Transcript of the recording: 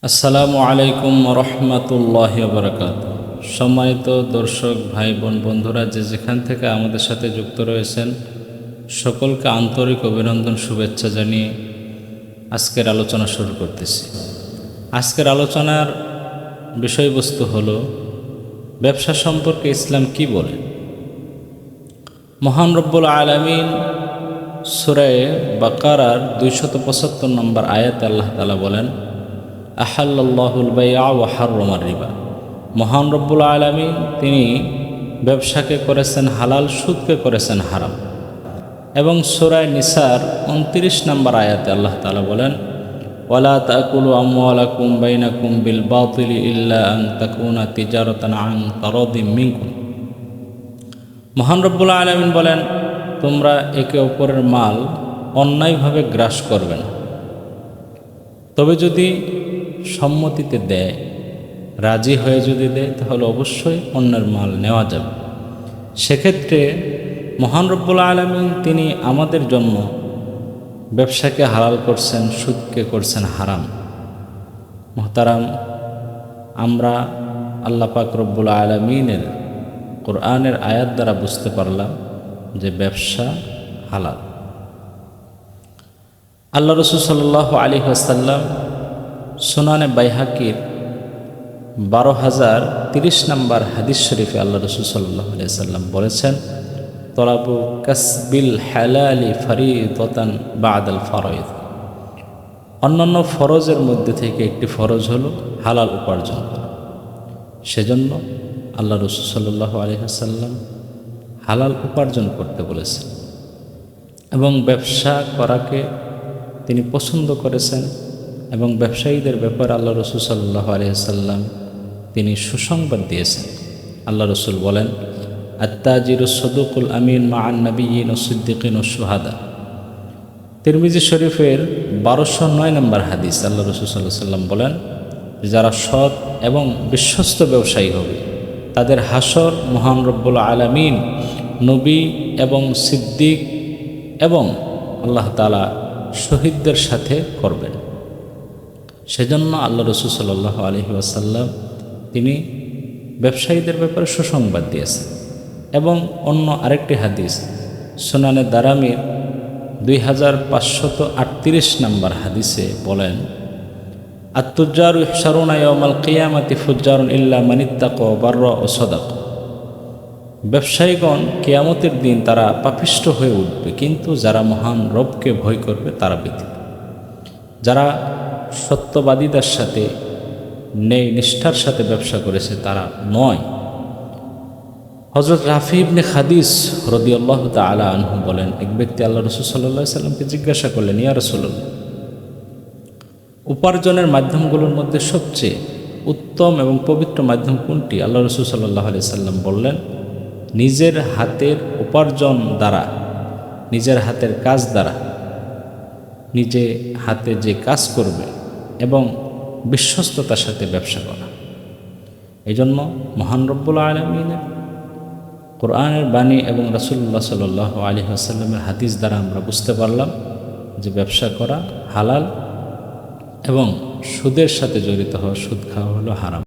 আসসালামু আলাইকুম রহমতুল্লাহি ওয়া বারাকাতুহু। সম্মানিত দর্শক ভাই বোন বন্ধুরা যে যেখান থেকে আমাদের সাথে যুক্ত রয়েছেন সকলকে আন্তরিক অভিনন্দন শুভেচ্ছা জানিয়ে আজকের আলোচনা শুরু করতেছি। আজকের আলোচনার বিষয়বস্তু হলো ব্যবসা সম্পর্কে ইসলাম কি বলে। মহান রব্বুল আলামিন সূরা বাকারার 275 নম্বর আয়াতে আল্লাহ তাআলা বলেন, আহাল্লাল্লাহুল বাইআ ওয়া হাররামার রিবা। মহান রব্বুল আলামিন তিনি ব্যবসাকে করেছেন হালাল, সুদকে করেছেন হারাম। এবং সূরা নিসার 29 নম্বর আয়াতে আল্লাহ তাআলা বলেন, ওয়ালা তাকুলু আমওয়ালাকুম বাইনাকুম বিল বাতিল ইল্লা আন তাকুনা তিজারাতান আন তারাদিম মিনকুম। মহান রব্বুল আলামিন বলেন, তোমরা একে অপরের মাল অন্যায়ভাবে গ্রাস করবে না, তবে যদি সম্মতিতে দেয়, রাজি হয়ে যদি দেয়, তাহলে অবশ্যই অন্যের মাল নেওয়া যাবে। সেক্ষেত্রে মহান রব্বুল আলামিন তিনি আমাদের জন্য ব্যবসাকে হালাল করছেন, সুদকে করছেন হারাম। মুহতারাম, আমরা আল্লাহ পাক রব্বুল আলামিনের কোরআনের আয়াত দ্বারা বুঝতে পারলাম যে ব্যবসা হালাল। আল্লাহ রাসূল সাল্লাল্লাহু আলাইহি ওয়াসাল্লাম সুনানে বাইহাকির 12030 নম্বর হাদিস শরীফে আল্লাহ রাসূল সাল্লাল্লাহু আলাইহি ওয়াসাল্লাম বলেছেন, তলাবু কাসবিল হালালি ফরিদাতান বাদাল ফরাইদ। অন্যান্য ফরজের মধ্যে থেকে একটি ফরজ হলো হালাল উপার্জন করা। সেজন্য আল্লাহ রাসূল সাল্লাল্লাহু আলাইহি ওয়াসাল্লাম হালাল উপার্জন করতে বলেছেন এবং ব্যবসা করাকে তিনি পছন্দ করেছেন। এবং ব্যবসায়ীদের ব্যাপারে আল্লাহ রাসূল সাল্লাল্লাহু আলাইহি ওয়াসাল্লাম তিনি সুসংবাদ দিয়েছেন। আল্লাহ রাসূল বলেন, আত-তাজিরুস সাদুকুল আমিন মা'আন নাবিয়্যিন ওয়াস সিদ্দিকিন ওয়াশ শুহাদা। তিরমিজি শরীফের 1209 নম্বর হাদিস আল্লাহ রাসূল সাল্লাল্লাহু আলাইহি ওয়াসাল্লাম বলেন, যারা সৎ এবং বিশ্বস্ত ব্যবসায়ী হবে তাদের হাসর মহান রব্বুল আলামিন নবী এবং সিদ্দিক এবং আল্লাহ তাআলা শহীদদের সাথে করবেন। সেজন্য আল্লাহ রাসূল সাল্লাল্লাহু আলাইহি ওয়াসাল্লাম তিনি ব্যবসায়ীদের ব্যাপারে সুসংবাদ দিয়েছেন। এবং অন্য আরেকটি হাদিস সুনানে দারামির 2538 নম্বর হাদিসে বলেন, আত-তুজ্জারু ইহশারুনা ইয়াওমাল কিয়ামাতি ফুজ্জারুন ইল্লা মান ইত্তাকা ওয়া বাররা ওয়া সাদাকা। ব্যবসায়ীগণ কিয়ামতের দিন তারা পাপিষ্ঠ হয়ে উঠবে, কিন্তু যারা মহান রবকে ভয় করবে তারা ব্যতীত। যারা সত্যবাদীদের সাথে ন্যায় নিষ্ঠার সাথে ব্যবসা করেছে তারা নয়। হযরত রাফি ইবনে খাদিস রাদিয়াল্লাহু তাআলা আনহু বলেন, এক ব্যক্তি আল্লাহ রাসূল সাল্লাল্লাহু আলাইহি সাল্লামকে জিজ্ঞাসা করলেন, ইয়া রাসূলুল্লাহ, উপার্জনের মাধ্যমগুলোর মধ্যে সবচেয়ে উত্তম এবং পবিত্র মাধ্যম কোনটি? আল্লাহ রাসূল সাল্লাল্লাহু আলাইহি সাল্লাম বললেন, নিজের হাতের উপার্জন দ্বারা, নিজের হাতের কাজ দ্বারা, নিজে হাতে যে কাজ করবে এবং বিশ্বস্ততার সাথে ব্যবসা করা। এই জন্য মহান রব্বুল আলামিনের কোরআনের বাণী এবং রাসূলুল্লাহ সাল্লাল্লাহু আলাইহি ওয়াসাল্লামের হাদিস দ্বারা আমরা বুঝতে পারলাম যে ব্যবসা করা হালাল এবং সুদের সাথে জড়িত হওয়া, সুদ খাওয়া হলো হারাম।